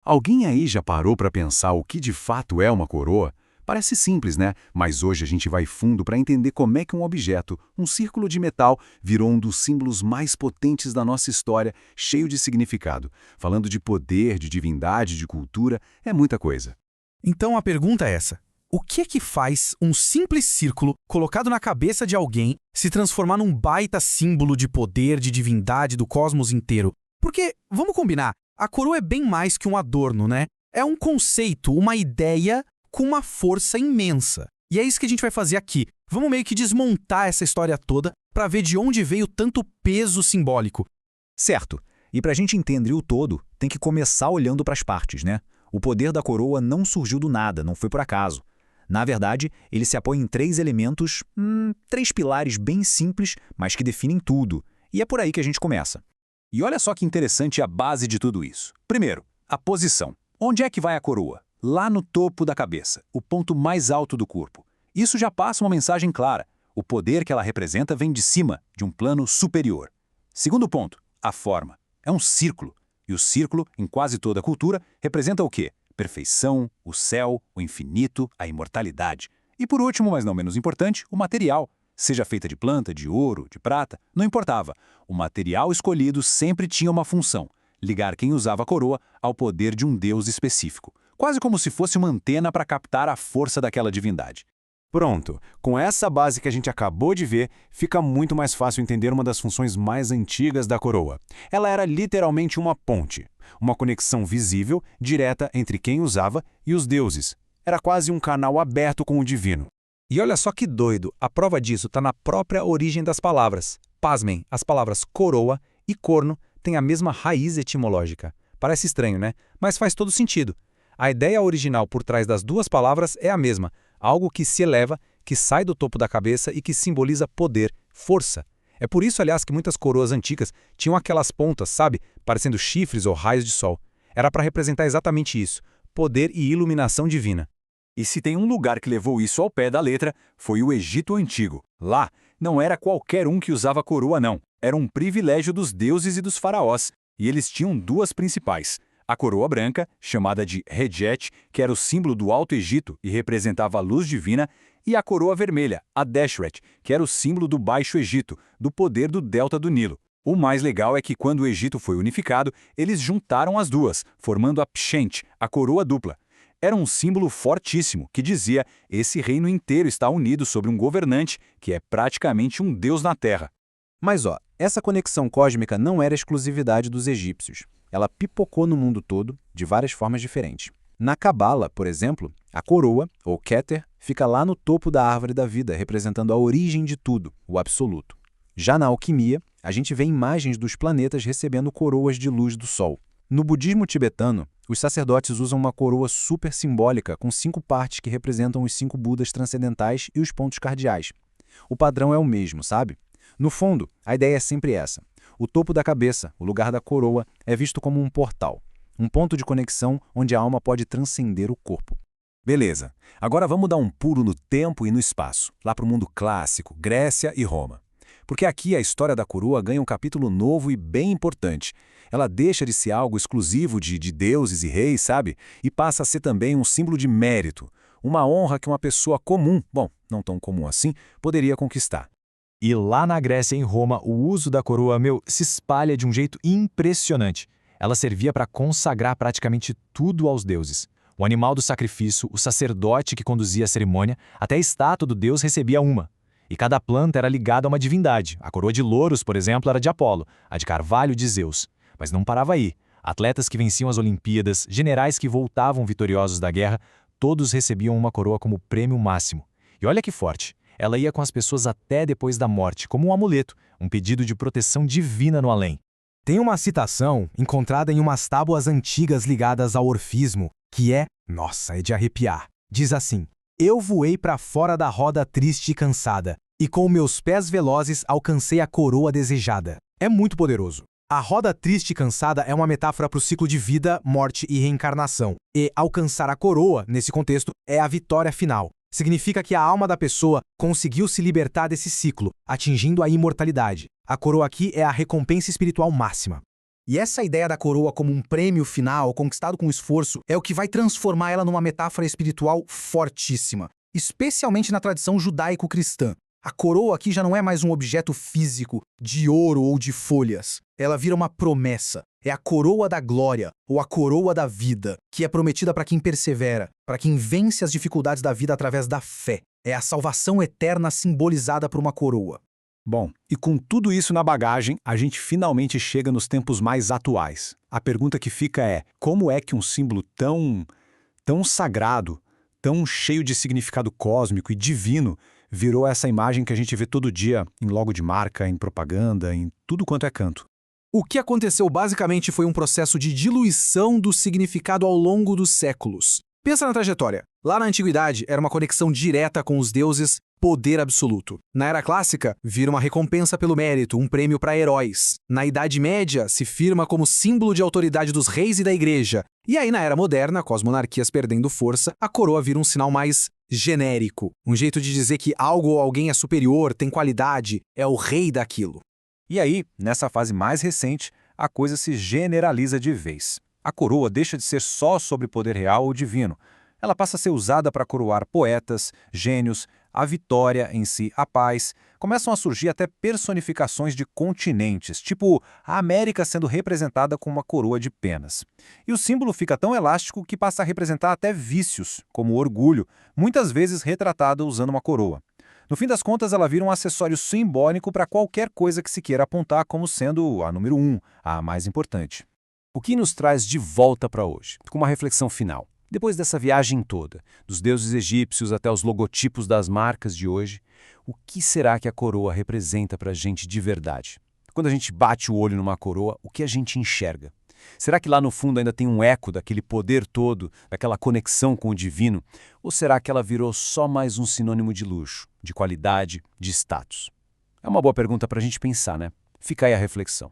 Alguém aí já parou para pensar o que de fato é uma coroa? Parece simples, né? Mas hoje a gente vai fundo para entender como é que um objeto, um círculo de metal, virou um dos símbolos mais potentes da nossa história, cheio de significado. Falando de poder, de divindade, de cultura, é muita coisa. Então a pergunta é essa: o que é que faz um simples círculo colocado na cabeça de alguém se transformar num baita símbolo de poder, de divindade do cosmos inteiro? Porque, vamos combinar, a coroa é bem mais que um adorno, né? É um conceito, uma ideia com uma força imensa. E é isso que a gente vai fazer aqui. Vamos meio que desmontar essa história toda para ver de onde veio tanto peso simbólico. Certo. E para a gente entender o todo, tem que começar olhando para as partes, né? O poder da coroa não surgiu do nada, não foi por acaso. Na verdade, ele se apoia em três elementos, três pilares bem simples, mas que definem tudo. E é por aí que a gente começa. E olha só que interessante a base de tudo isso. Primeiro, a posição. Onde é que vai a coroa? Lá no topo da cabeça, o ponto mais alto do corpo. Isso já passa uma mensagem clara. O poder que ela representa vem de cima, de um plano superior. Segundo ponto, a forma. É um círculo. E o círculo, em quase toda a cultura, representa o quê? Perfeição, o céu, o infinito, a imortalidade. E por último, mas não menos importante, o material. Seja feita de planta, de ouro, de prata, não importava. O material escolhido sempre tinha uma função: ligar quem usava a coroa ao poder de um deus específico. Quase como se fosse uma antena para captar a força daquela divindade. Pronto, com essa base que a gente acabou de ver, fica muito mais fácil entender uma das funções mais antigas da coroa. Ela era literalmente uma ponte, uma conexão visível, direta entre quem usava e os deuses. Era quase um canal aberto com o divino. E olha só que doido, a prova disso está na própria origem das palavras. Pasmem, as palavras coroa e corno têm a mesma raiz etimológica. Parece estranho, né? Mas faz todo sentido. A ideia original por trás das duas palavras é a mesma: algo que se eleva, que sai do topo da cabeça e que simboliza poder, força. É por isso, aliás, que muitas coroas antigas tinham aquelas pontas, sabe? Parecendo chifres ou raios de sol. Era para representar exatamente isso: poder e iluminação divina. E se tem um lugar que levou isso ao pé da letra, foi o Egito Antigo. Lá, não era qualquer um que usava coroa, não. Era um privilégio dos deuses e dos faraós. E eles tinham duas principais: a coroa branca, chamada de Hedjet, que era o símbolo do Alto Egito e representava a luz divina, e a coroa vermelha, a Deshret, que era o símbolo do Baixo Egito, do poder do delta do Nilo. O mais legal é que quando o Egito foi unificado, eles juntaram as duas, formando a Pshent, a coroa dupla. Era um símbolo fortíssimo que dizia: esse reino inteiro está unido sobre um governante que é praticamente um deus na terra. Mas essa conexão cósmica não era exclusividade dos egípcios. Ela pipocou no mundo todo, de várias formas diferentes. Na Cabala, por exemplo, a coroa, ou Keter, fica lá no topo da árvore da vida, representando a origem de tudo, o absoluto. Já na alquimia, a gente vê imagens dos planetas recebendo coroas de luz do Sol. No budismo tibetano, os sacerdotes usam uma coroa super simbólica com 5 partes que representam os 5 Budas transcendentais e os pontos cardeais. O padrão é o mesmo, sabe? No fundo, a ideia é sempre essa. O topo da cabeça, o lugar da coroa, é visto como um portal, um ponto de conexão onde a alma pode transcender o corpo. Beleza, agora vamos dar um pulo no tempo e no espaço, lá para o mundo clássico, Grécia e Roma. Porque aqui a história da coroa ganha um capítulo novo e bem importante. Ela deixa de ser algo exclusivo de deuses e reis, sabe? E passa a ser também um símbolo de mérito, uma honra que uma pessoa comum, bom, não tão comum assim, poderia conquistar. E lá na Grécia e em Roma, o uso da coroa, se espalha de um jeito impressionante. Ela servia para consagrar praticamente tudo aos deuses. O animal do sacrifício, o sacerdote que conduzia a cerimônia, até a estátua do deus recebia uma. E cada planta era ligada a uma divindade. A coroa de louros, por exemplo, era de Apolo, a de carvalho de Zeus. Mas não parava aí. Atletas que venciam as Olimpíadas, generais que voltavam vitoriosos da guerra, todos recebiam uma coroa como prêmio máximo. E olha que forte. Ela ia com as pessoas até depois da morte, como um amuleto, um pedido de proteção divina no além. Tem uma citação encontrada em umas tábuas antigas ligadas ao orfismo, que é de arrepiar. Diz assim: eu voei para fora da roda triste e cansada, e com meus pés velozes alcancei a coroa desejada. É muito poderoso. A roda triste e cansada é uma metáfora para o ciclo de vida, morte e reencarnação. E alcançar a coroa, nesse contexto, é a vitória final. Significa que a alma da pessoa conseguiu se libertar desse ciclo, atingindo a imortalidade. A coroa aqui é a recompensa espiritual máxima. E essa ideia da coroa como um prêmio final, conquistado com esforço, é o que vai transformar ela numa metáfora espiritual fortíssima, especialmente na tradição judaico-cristã. A coroa aqui já não é mais um objeto físico, de ouro ou de folhas. Ela vira uma promessa. É a coroa da glória, ou a coroa da vida, que é prometida para quem persevera, para quem vence as dificuldades da vida através da fé. É a salvação eterna simbolizada por uma coroa. Bom, e com tudo isso na bagagem, a gente finalmente chega nos tempos mais atuais. A pergunta que fica é, como é que um símbolo tão sagrado, tão cheio de significado cósmico e divino, virou essa imagem que a gente vê todo dia em logo de marca, em propaganda, em tudo quanto é canto? O que aconteceu basicamente foi um processo de diluição do significado ao longo dos séculos. Pensa na trajetória. Lá na antiguidade, era uma conexão direta com os deuses, poder absoluto. Na era clássica, vira uma recompensa pelo mérito, um prêmio para heróis. Na Idade Média, se firma como símbolo de autoridade dos reis e da igreja. E aí, na era moderna, com as monarquias perdendo força, a coroa vira um sinal mais genérico. Um jeito de dizer que algo ou alguém é superior, tem qualidade, é o rei daquilo. E aí, nessa fase mais recente, a coisa se generaliza de vez. A coroa deixa de ser só sobre poder real ou divino. Ela passa a ser usada para coroar poetas, gênios, a vitória em si, a paz. Começam a surgir até personificações de continentes, tipo a América sendo representada com uma coroa de penas. E o símbolo fica tão elástico que passa a representar até vícios, como o orgulho, muitas vezes retratado usando uma coroa. No fim das contas, ela vira um acessório simbólico para qualquer coisa que se queira apontar como sendo a número 1, a mais importante. O que nos traz de volta para hoje, com uma reflexão final. Depois dessa viagem toda, dos deuses egípcios até os logotipos das marcas de hoje, o que será que a coroa representa para a gente de verdade? Quando a gente bate o olho numa coroa, o que a gente enxerga? Será que lá no fundo ainda tem um eco daquele poder todo, daquela conexão com o divino? Ou será que ela virou só mais um sinônimo de luxo, de qualidade, de status? É uma boa pergunta para a gente pensar, né? Fica aí a reflexão.